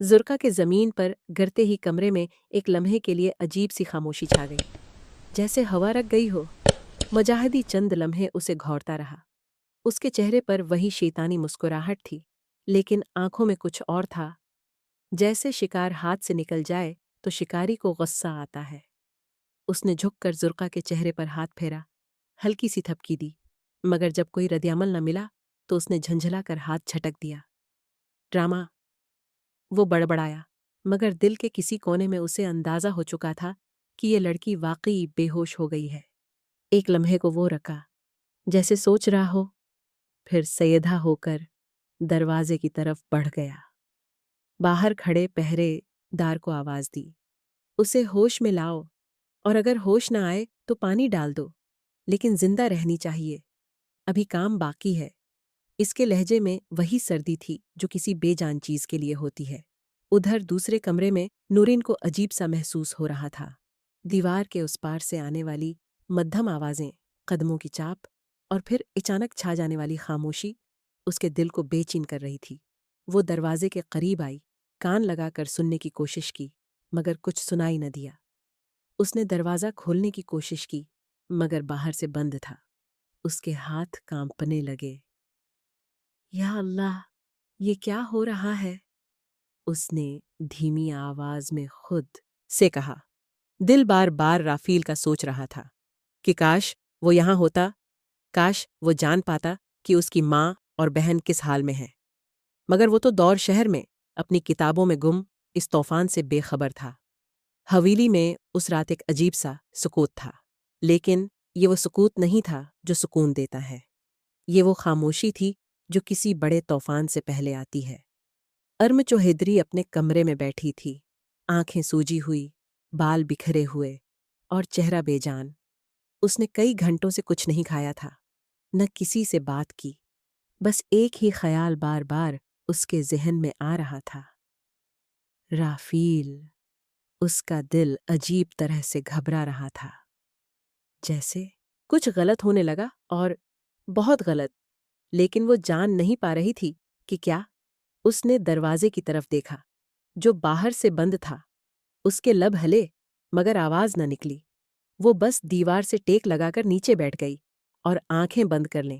زرقا کے زمین پر گرتے ہی کمرے میں ایک لمحے کے لیے عجیب سی خاموشی چھا گئی، جیسے ہوا رک گئی ہو۔ مجاہدی چند لمحے اسے گھورتا رہا۔ اس کے چہرے پر وہی شیطانی مسکراہٹ تھی، لیکن آنکھوں میں کچھ اور تھا، جیسے شکار ہاتھ سے نکل جائے تو شکاری کو غصہ آتا ہے۔ اس نے جھک کر زرقا کے چہرے پر ہاتھ پھیرا، ہلکی سی تھپکی دی، مگر جب کوئی رد عمل نہ ملا تو اس نے جھنجھلا کر ہاتھ جھٹک دیا۔ ڈرامہ، وہ بڑبڑایا، مگر دل کے کسی کونے میں اسے اندازہ ہو چکا تھا کہ یہ لڑکی واقعی بے ہوش ہو گئی ہے۔ ایک لمحے کو وہ رکا، جیسے سوچ رہا ہو، پھر سیدھا ہو کر دروازے کی طرف بڑھ گیا۔ باہر کھڑے پہرے دار کو آواز دی، اسے ہوش میں لاؤ، اور اگر ہوش نہ آئے تو پانی ڈال دو، لیکن زندہ رہنی چاہیے، ابھی کام باقی ہے۔ اس کے لہجے میں وہی سردی تھی جو کسی بے جان چیز کے لیے ہوتی ہے۔ ادھر دوسرے کمرے میں نورین کو عجیب سا محسوس ہو رہا تھا۔ دیوار کے اس پار سے آنے والی مدھم آوازیں، قدموں کی چاپ، اور پھر اچانک چھا جانے والی خاموشی اس کے دل کو بے چین کر رہی تھی۔ وہ دروازے کے قریب آئی، کان لگا کر سننے کی کوشش کی، مگر کچھ سنائی نہ دیا۔ اس نے دروازہ کھولنے کی کوشش کی، مگر باہر سے بند تھا۔ اس کے ہاتھ کانپنے لگے۔ یا اللہ، یہ کیا ہو رہا ہے؟ اس نے دھیمی آواز میں خود سے کہا۔ دل بار بار رافیل کا سوچ رہا تھا کہ کاش وہ یہاں ہوتا، کاش وہ جان پاتا کہ اس کی ماں اور بہن کس حال میں ہیں، مگر وہ تو دور شہر میں اپنی کتابوں میں گم اس طوفان سے بے خبر تھا۔ حویلی میں اس رات ایک عجیب سا سکوت تھا، لیکن یہ وہ سکوت نہیں تھا جو سکون دیتا ہے۔ یہ وہ خاموشی تھی جو کسی بڑے طوفان سے پہلے آتی ہے۔ ارم چوہدری اپنے کمرے میں بیٹھی تھی، آنکھیں سوجی ہوئی، بال بکھرے ہوئے، اور چہرہ بے جان۔ اس نے کئی گھنٹوں سے کچھ نہیں کھایا تھا، نہ کسی سے بات کی، بس ایک ہی خیال بار بار اس کے ذہن میں آ رہا تھا، رافیل۔ اس کا دل عجیب طرح سے گھبرا رہا تھا، جیسے کچھ غلط ہونے لگا، اور بہت غلط، لیکن وہ جان نہیں پا رہی تھی کہ کیا۔ اس نے دروازے کی طرف دیکھا، جو باہر سے بند تھا۔ اس کے لب ہلے، مگر آواز نہ نکلی۔ وہ بس دیوار سے ٹیک لگا کر نیچے بیٹھ گئی اور آنکھیں بند کر لیں۔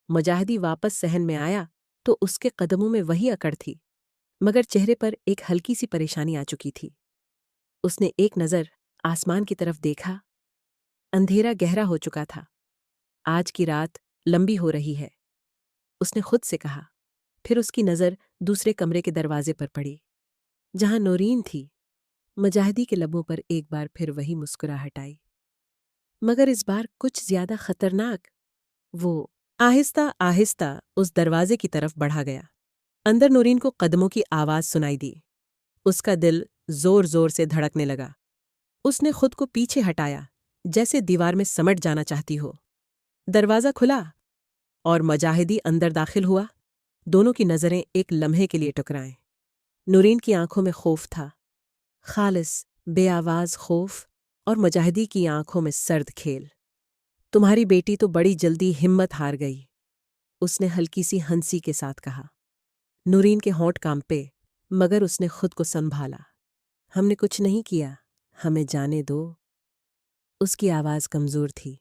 مجاہدی واپس صحن میں آیا تو اس کے قدموں میں وہی اکڑ تھی، مگر چہرے پر ایک ہلکی سی پریشانی آ چکی تھی۔ اس نے ایک نظر آسمان کی طرف دیکھا۔ اندھیرا گہرا ہو چکا تھا، آج کی رات لمبی ہو رہی ہے، اس نے خود سے کہا۔ پھر اس کی نظر دوسرے کمرے کے دروازے پر پڑی، جہاں نورین تھی۔ مجاہدی کے لبوں پر ایک بار پھر وہی مسکراہٹ آئی، مگر اس بار کچھ زیادہ خطرناک۔ وہ آہستہ آہستہ اس دروازے کی طرف بڑھا گیا۔ اندر نورین کو قدموں کی آواز سنائی دی۔ اس کا دل زور زور سے دھڑکنے لگا۔ اس نے خود کو پیچھے ہٹایا، جیسے دیوار میں سمٹ جانا چاہتی ہو۔ دروازہ کھلا اور مجاہدی اندر داخل ہوا۔ دونوں کی نظریں ایک لمحے کے لیے ٹکرائیں۔ نورین کی آنکھوں میں خوف تھا، خالص بے آواز خوف، اور مجاہدی کی آنکھوں میں سرد کھیل۔ تمہاری بیٹی تو بڑی جلدی ہمت ہار گئی، اس نے ہلکی سی ہنسی کے ساتھ کہا۔ نورین کے ہونٹ کانپے، مگر اس نے خود کو سنبھالا۔ ہم نے کچھ نہیں کیا، ہمیں جانے دو۔ اس کی آواز کمزور تھی،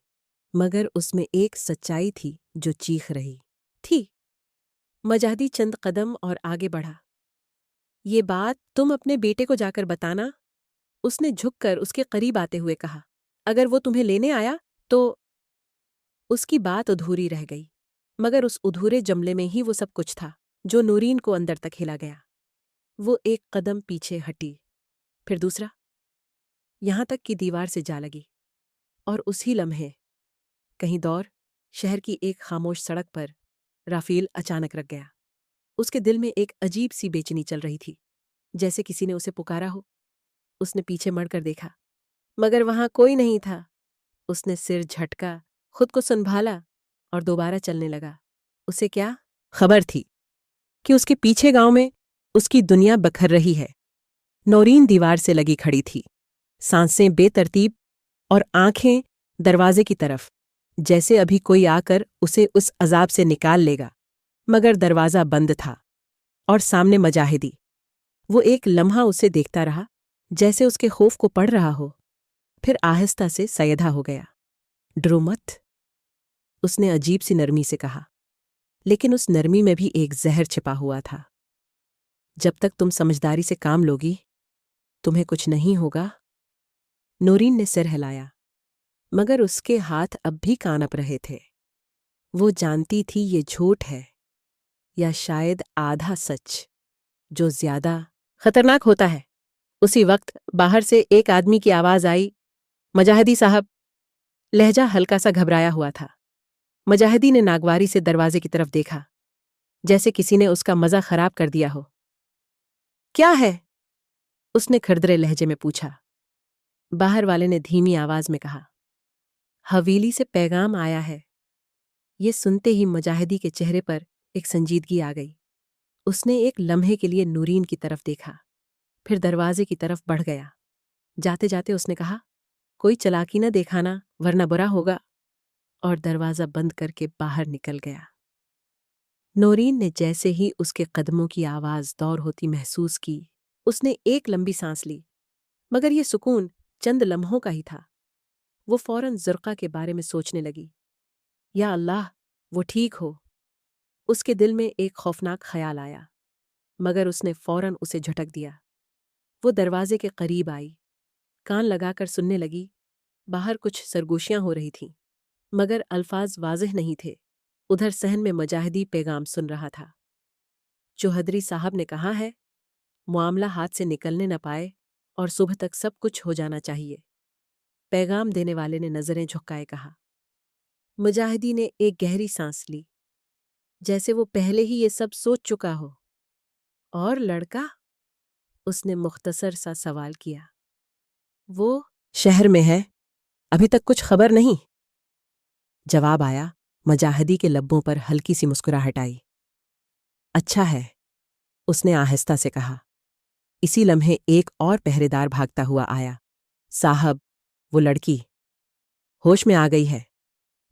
مگر اس میں ایک سچائی تھی جو چیخ رہی تھی۔ مجاہدی چند قدم اور آگے بڑھا۔ یہ بات تم اپنے بیٹے کو جا کر بتانا، اس نے جھک کر اس کے قریب آتے ہوئے کہا۔ اگر وہ تمہیں لینے آیا تو۔ اس کی بات ادھوری رہ گئی، مگر اس ادھورے جملے میں ہی وہ سب کچھ تھا جو نورین کو اندر تک ہلا گیا۔ وہ ایک قدم پیچھے ہٹی، پھر دوسرا، یہاں تک کہ دیوار سے جا لگی، اور اسی لمحے کہیں دور شہر کی ایک خاموش سڑک پر رافیل اچانک رک گیا۔ اس کے دل میں ایک عجیب سی بے چینی چل رہی تھی، جیسے کسی نے اسے پکارا ہو۔ اس نے پیچھے مڑ کر دیکھا، مگر وہاں کوئی نہیں تھا۔ اس نے سر جھٹکا، خود کو سنبھالا، اور دوبارہ چلنے لگا۔ اسے کیا خبر تھی کہ اس کے پیچھے گاؤں میں اس کی دنیا بکھر رہی ہے۔ نورین دیوار سے لگی کھڑی تھی، سانسیں بے ترتیب، اور آنکھیں دروازے کی طرف، جیسے ابھی کوئی آ کر اسے اس عذاب سے نکال لے گا، مگر دروازہ بند تھا، اور سامنے مجاہدی وہ ایک لمحہ اسے دیکھتا رہا، جیسے اس کے خوف کو پڑھ رہا ہو، پھر آہستہ سے سیدھا ہو گیا۔ ڈرو مت، اس نے عجیب سی نرمی سے کہا، لیکن اس نرمی میں بھی ایک زہر چھپا ہوا تھا۔ جب تک تم سمجھداری سے کام لوگی، تمہیں کچھ نہیں ہوگا۔ نورین نے سر ہلایا، مگر اس کے ہاتھ اب بھی کانپ رہے تھے۔ وہ جانتی تھی یہ جھوٹ ہے، یا شاید آدھا سچ، جو زیادہ خطرناک ہوتا ہے۔ اسی وقت باہر سے ایک آدمی کی آواز آئی، مجاہدی صاحب۔ لہجہ ہلکا سا گھبرایا ہوا تھا۔ مجاہدی نے ناگواری سے دروازے کی طرف دیکھا، جیسے کسی نے اس کا مزہ خراب کر دیا ہو۔ کیا ہے؟ اس نے کھردرے لہجے میں پوچھا۔ باہر والے نے دھیمی آواز میں کہا، حویلی سے پیغام آیا ہے۔ یہ سنتے ہی مجاہدی کے چہرے پر ایک سنجیدگی آ گئی۔ اس نے ایک لمحے کے لیے نورین کی طرف دیکھا، پھر دروازے کی طرف بڑھ گیا۔ جاتے جاتے اس نے کہا، کوئی چلاکی نہ دکھانا ورنہ برا ہوگا، اور دروازہ بند کر کے باہر نکل گیا۔ نورین نے جیسے ہی اس کے قدموں کی آواز دور ہوتی محسوس کی، اس نے ایک لمبی سانس لی، مگر یہ سکون چند لمحوں کا ہی تھا۔ وہ فوراً زرقہ کے بارے میں سوچنے لگی۔ یا اللہ، وہ ٹھیک ہو۔ اس کے دل میں ایک خوفناک خیال آیا، مگر اس نے فوراً اسے جھٹک دیا۔ وہ دروازے کے قریب آئی، کان لگا کر سننے لگی۔ باہر کچھ سرگوشیاں ہو رہی تھیں، مگر الفاظ واضح نہیں تھے۔ ادھر صحن میں مجاہدی پیغام سن رہا تھا۔ چوہدری صاحب نے کہا ہے، معاملہ ہاتھ سے نکلنے نہ پائے اور صبح تک سب کچھ ہو جانا چاہیے۔ پیغام دینے والے نے نظریں جھکائے کہا۔ مجاہدی نے ایک گہری سانس لی، جیسے وہ پہلے ہی یہ سب سوچ چکا ہو۔ اور لڑکا؟ اس نے مختصر سا سوال کیا۔ وہ شہر میں ہے، ابھی تک کچھ خبر نہیں۔ جواب آیا، مجاہدی کے لبوں پر ہلکی سی مسکراہٹ آئی۔ اچھا ہے، اس نے آہستہ سے کہا۔ اسی لمحے ایک اور پہرے دار بھاگتا ہوا آیا۔ صاحب، وہ لڑکی ہوش میں آ گئی ہے۔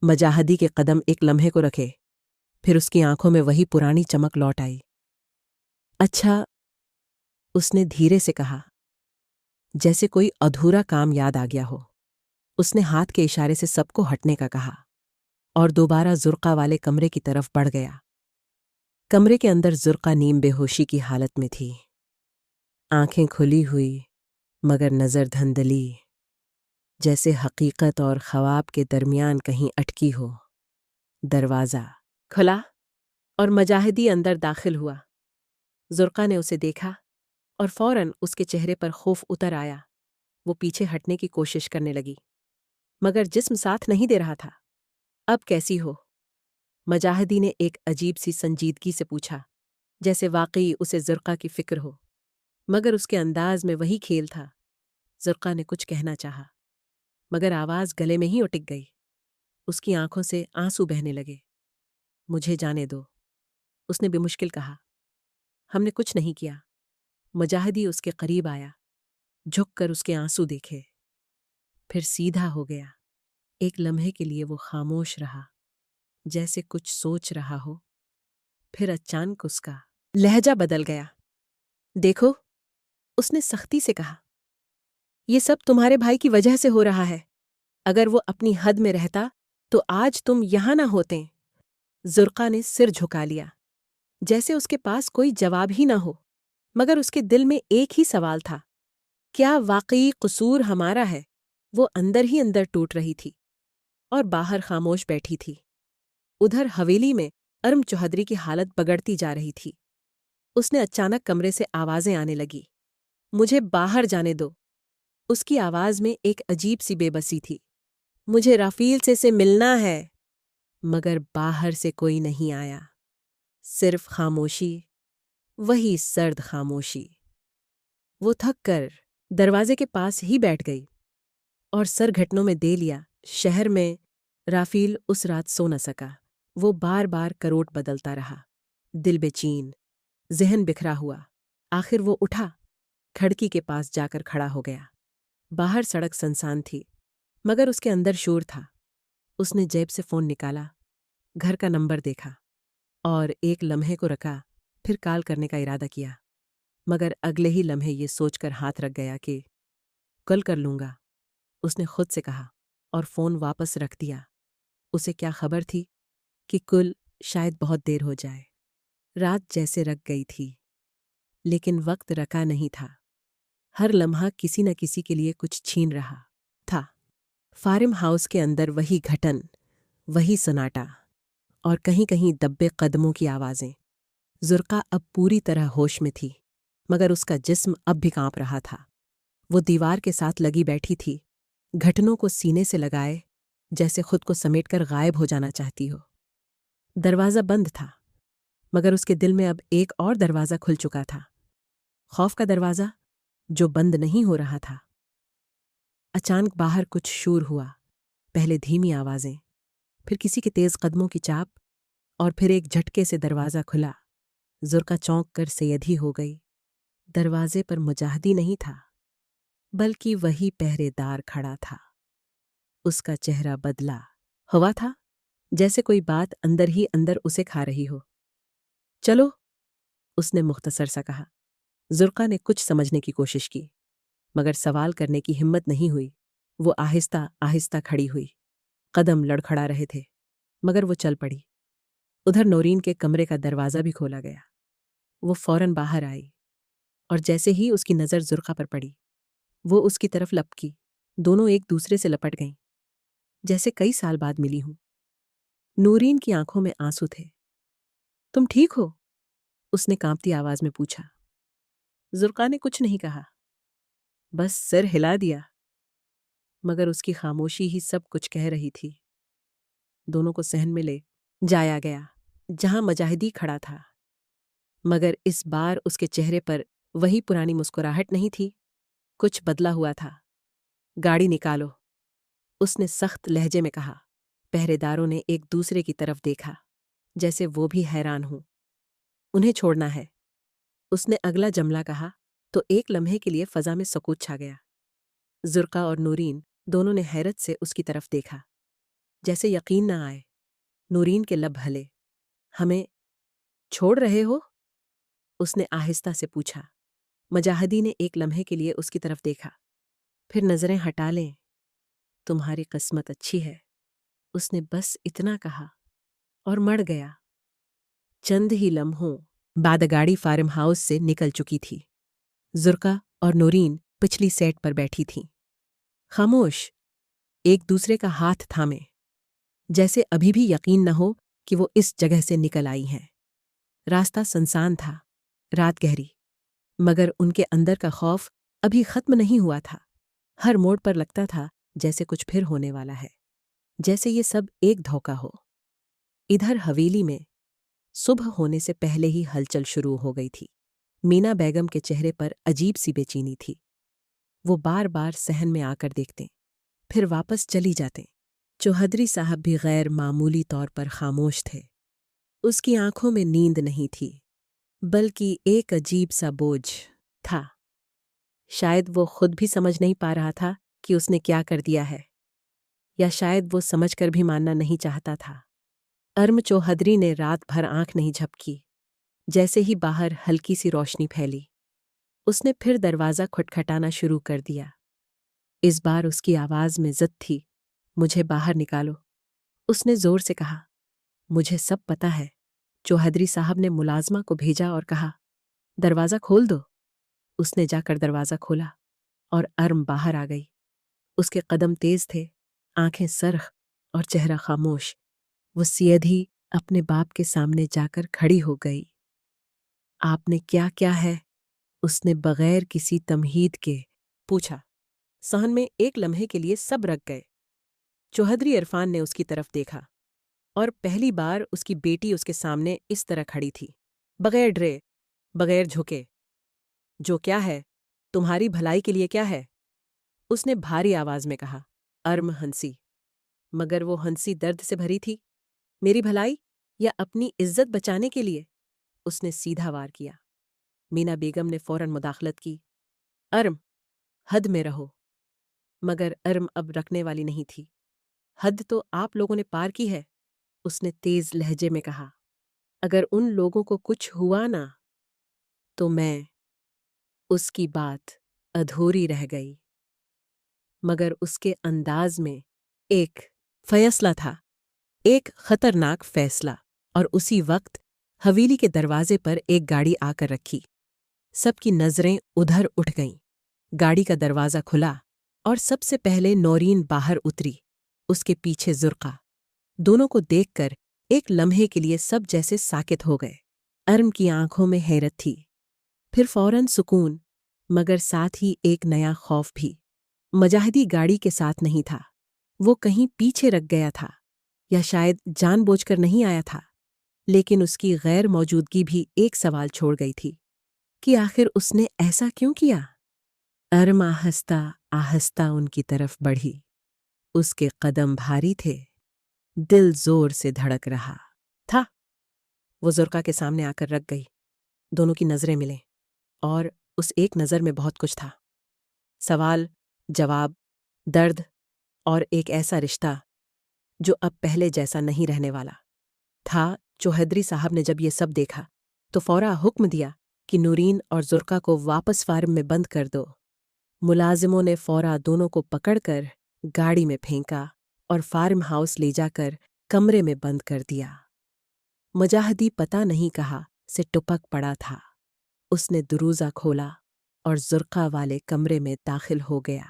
مجاہدی کے قدم ایک لمحے کو رکھے، پھر اس کی آنکھوں میں وہی پرانی چمک لوٹ آئی۔ اچھا، اس نے دھیرے سے کہا، جیسے کوئی ادھورا کام یاد آ گیا ہو۔ اس نے ہاتھ کے اشارے سے سب کو ہٹنے کا کہا، اور دوبارہ زرقہ والے کمرے کی طرف بڑھ گیا۔ کمرے کے اندر زرقہ نیم بے ہوشی کی حالت میں تھی، آنکھیں کھلی ہوئی مگر نظر دھندلی، جیسے حقیقت اور خواب کے درمیان کہیں اٹکی ہو۔ دروازہ کھلا اور مجاہدی اندر داخل ہوا۔ زرقہ نے اسے دیکھا اور فوراً اس کے چہرے پر خوف اتر آیا۔ وہ پیچھے ہٹنے کی کوشش کرنے لگی، مگر جسم ساتھ نہیں دے رہا تھا۔ اب کیسی ہو؟ مجاہدی نے ایک عجیب سی سنجیدگی سے پوچھا، جیسے واقعی اسے زرقہ کی فکر ہو، مگر اس کے انداز میں وہی کھیل تھا۔ زرقہ نے کچھ کہنا چاہا، مگر آواز گلے میں ہی اٹک گئی۔ اس کی آنکھوں سے آنسو بہنے لگے۔ مجھے جانے دو، اس نے بمشکل کہا۔ ہم نے کچھ نہیں کیا۔ مجاہدی اس کے قریب آیا، جھک کر اس کے آنسو دیکھے، پھر سیدھا ہو گیا۔ ایک لمحے کے لیے وہ خاموش رہا، جیسے کچھ سوچ رہا ہو، پھر اچانک اس کا لہجہ بدل گیا۔ دیکھو، اس نے سختی سے کہا، یہ سب تمہارے بھائی کی وجہ سے ہو رہا ہے۔ اگر وہ اپنی حد میں رہتا تو آج تم یہاں نہ ہوتے۔ زرقہ نے سر جھکا لیا، جیسے اس کے پاس کوئی جواب ہی نہ ہو، مگر اس کے دل میں ایک ہی سوال تھا، کیا واقعی قصور ہمارا ہے؟ وہ اندر ہی اندر ٹوٹ رہی تھی اور باہر خاموش بیٹھی تھی۔ ادھر حویلی میں ارم چوہدری کی حالت بگڑتی جا رہی تھی۔ اس نے اچانک کمرے سے آوازیں آنے لگی، مجھے باہر جانے دو۔ اس کی آواز میں ایک عجیب سی بے بسی تھی۔ مجھے رافیل سے ملنا ہے۔ مگر باہر سے کوئی نہیں آیا، صرف خاموشی، وہی سرد خاموشی۔ وہ تھک کر دروازے کے پاس ہی بیٹھ گئی اور سر گھٹنوں میں دے لیا۔ شہر میں رافیل اس رات سو نہ سکا۔ وہ بار بار کروٹ بدلتا رہا، دل بے چین، ذہن بکھرا ہوا۔ آخر وہ اٹھا، کھڑکی کے پاس جا کر کھڑا ہو گیا۔ باہر سڑک سنسان تھی، مگر اس کے اندر شور تھا۔ اس نے جیب سے فون نکالا، گھر کا نمبر دیکھا اور ایک لمحے کو رکا، پھر کال کرنے کا ارادہ کیا۔ مگر اگلے ہی لمحے یہ سوچ کر ہاتھ رکھ گیا کہ کل کر لوں گا، اس نے خود سے کہا اور فون واپس رکھ دیا۔ اسے کیا خبر تھی کہ کل شاید بہت دیر ہو جائے۔ رات جیسے رک گئی تھی، لیکن وقت رکا نہیں تھا۔ ہر لمحہ کسی نہ کسی کے لیے کچھ چھین رہا تھا۔ فارم ہاؤس کے اندر وہی گھٹن، وہی سناٹا، اور کہیں کہیں دبے قدموں کی آوازیں۔ زرقا اب پوری طرح ہوش میں تھی، مگر اس کا جسم اب بھی کانپ رہا تھا۔ وہ دیوار کے ساتھ لگی بیٹھی تھی، گھٹنوں کو سینے سے لگائے، جیسے خود کو سمیٹ کر غائب ہو جانا چاہتی ہو۔ دروازہ بند تھا، مگر اس کے دل میں اب ایک اور دروازہ کھل چکا تھا، خوف کا دروازہ جو بند نہیں ہو رہا تھا۔ اچانک باہر کچھ شور ہوا، پہلے دھیمی آوازیں، پھر کسی کے تیز قدموں کی چاپ، اور پھر ایک جھٹکے سے دروازہ کھلا۔ زرقا چونک کر سیدھی ہو گئی۔ دروازے پر مجاہدی نہیں تھا، بلکہ وہی پہرے دار کھڑا تھا۔ اس کا چہرہ بدلا ہوا تھا، جیسے کوئی بات اندر ہی اندر اسے کھا رہی ہو۔ چلو، اس نے مختصر سا کہا۔ زرقا نے کچھ سمجھنے کی کوشش کی، مگر سوال کرنے کی ہمت نہیں ہوئی۔ وہ آہستہ آہستہ کھڑی ہوئی، قدم لڑکھڑا رہے تھے، مگر وہ چل پڑی۔ ادھر نورین کے کمرے کا دروازہ بھی کھولا گیا۔ وہ فوراً باہر آئی، اور جیسے ہی اس کی نظر زرقا پر پڑی، وہ اس کی طرف لپکی۔ دونوں ایک دوسرے سے لپٹ گئیں، جیسے کئی سال بعد ملی ہوں۔ نورین کی آنکھوں میں آنسو تھے۔ تم ٹھیک ہو؟ اس نے کانپتی آواز میں پوچھا۔ زرقا نے کچھ نہیں کہا، بس سر ہلا دیا، مگر اس کی خاموشی ہی سب کچھ کہہ رہی تھی۔ دونوں کو صحن میں لے جایا گیا، جہاں مجاہدی کھڑا تھا، مگر اس بار اس کے چہرے پر وہی پرانی مسکراہٹ نہیں تھی، کچھ بدلا ہوا تھا۔ گاڑی نکالو، اس نے سخت لہجے میں کہا۔ پہرے داروں نے ایک دوسرے کی طرف دیکھا، جیسے وہ بھی حیران ہوں۔ انہیں چھوڑنا ہے، اس نے اگلا جملہ کہا تو ایک لمحے کے لیے فضا میں سکوت چھا گیا۔ زرقا اور نورین دونوں نے حیرت سے اس کی طرف دیکھا، جیسے یقین نہ آئے۔ نورین کے لب ہلے۔ ہمیں چھوڑ رہے ہو؟ اس نے آہستہ سے پوچھا۔ مجاہدی نے ایک لمحے کے لیے اس کی طرف دیکھا، پھر نظریں ہٹا لیں۔ تمہاری قسمت اچھی ہے، اس نے بس اتنا کہا اور مڑ گیا۔ چند ہی لمحوں بعد گاڑی فارم ہاؤس سے نکل چکی تھی۔ زرقا اور نورین پچھلی سیٹ پر بیٹھی تھیں، خاموش، ایک دوسرے کا ہاتھ تھامے، جیسے ابھی بھی یقین نہ ہو کہ وہ اس جگہ سے نکل آئی ہیں۔ راستہ سنسان تھا، رات گہری، مگر ان کے اندر کا خوف ابھی ختم نہیں ہوا تھا۔ ہر موڑ پر لگتا تھا جیسے کچھ پھر ہونے والا ہے، جیسے یہ سب ایک دھوکہ ہو۔ ادھر حویلی میں صبح ہونے سے پہلے ہی ہلچل شروع ہو گئی تھی۔ مینا بیگم کے چہرے پر عجیب سی بے چینی تھی۔ وہ بار بار صحن میں آ کر دیکھتے، پھر واپس چلی جاتے۔ چوہدری صاحب بھی غیر معمولی طور پر خاموش تھے۔ اس کی آنکھوں میں نیند نہیں تھی، بلکہ ایک عجیب سا بوجھ تھا۔ شاید وہ خود بھی سمجھ نہیں پا رہا تھا کہ اس نے کیا کر دیا ہے، یا شاید وہ سمجھ کر بھی ماننا نہیں چاہتا تھا۔ ارم چوہدری نے رات بھر آنکھ نہیں جھپکی۔ جیسے ہی باہر ہلکی سی روشنی پھیلی، اس نے پھر دروازہ کھٹکھٹانا شروع کر دیا۔ اس بار اس کی آواز میں ضد تھی۔ مجھے باہر نکالو، اس نے زور سے کہا۔ مجھے سب پتہ ہے۔ چوہدری صاحب نے ملازمہ کو بھیجا اور کہا، دروازہ کھول دو۔ اس نے جا کر دروازہ کھولا اور ارم باہر آ گئی۔ اس کے قدم تیز تھے، آنکھیں سرخ اور چہرہ خاموش۔ وہ سیدھی اپنے باپ کے سامنے جا کر کھڑی ہو گئی۔ آپ نے کیا کیا ہے؟ اس نے بغیر کسی تمہید کے پوچھا۔ صحن میں ایک لمحے کے لیے سب رک گئے۔ چوہدری عرفان نے اس کی طرف دیکھا، اور پہلی بار اس کی بیٹی اس کے سامنے اس طرح کھڑی تھی، بغیر ڈرے، بغیر جھکے۔ جو کیا ہے؟ تمہاری بھلائی کے لیے کیا ہے؟ اس نے بھاری آواز میں کہا۔ ارم ہنسی، مگر وہ ہنسی درد سے بھری تھی۔ میری بھلائی یا اپنی عزت بچانے کے لیے؟ اس نے سیدھا وار کیا۔ مینا بیگم نے فوراً مداخلت کی۔ ارم، حد میں رہو۔ مگر ارم اب رکنے والی نہیں تھی۔ حد تو آپ لوگوں نے پار کی ہے، اس نے تیز لہجے میں کہا۔ اگر ان لوگوں کو کچھ ہوا نا تو میں اس کی بات ادھوری رہ گئی، مگر اس کے انداز میں ایک فیصلہ تھا، ایک خطرناک فیصلہ۔ اور اسی وقت حویلی کے دروازے پر ایک گاڑی آ کر رکھی۔ سب کی نظریں ادھر اٹھ گئیں۔ گاڑی کا دروازہ کھلا اور سب سے پہلے نورین باہر اتری، اس کے پیچھے زرقا۔ دونوں کو دیکھ کر ایک لمحے کے لیے سب جیسے ساکت ہو گئے۔ ارم کی آنکھوں میں حیرت تھی، پھر فوراً سکون، مگر ساتھ ہی ایک نیا خوف بھی۔ مجاہدی گاڑی کے ساتھ نہیں تھا، وہ کہیں پیچھے رکھ گیا تھا، یا شاید جان بوجھ کر نہیں آیا تھا، لیکن اس کی غیر موجودگی بھی ایک سوال چھوڑ گئی تھی کہ آخر اس نے ایسا کیوں کیا؟ ارم آہستہ آہستہ ان کی طرف بڑھی۔ اس کے قدم بھاری تھے، دل زور سے دھڑک رہا تھا۔ وہ زرقا کے سامنے آ کر رک گئی۔ دونوں کی نظریں ملیں، اور اس ایک نظر میں بہت کچھ تھا، سوال، جواب، درد، اور ایک ایسا رشتہ جو اب پہلے جیسا نہیں رہنے والا تھا۔ چوہدری صاحب نے جب یہ سب دیکھا تو فوراً حکم دیا کہ نورین اور زرقا کو واپس فارم میں بند کر دو۔ ملازموں نے فوراً دونوں کو پکڑ کر گاڑی میں پھینکا اور فارم ہاؤس لے جا کر کمرے میں بند کر دیا۔ مجاہدی پتہ نہیں کہا سے ٹپک پڑا تھا۔ اس نے دروازہ کھولا اور زرقا والے کمرے میں داخل ہو گیا۔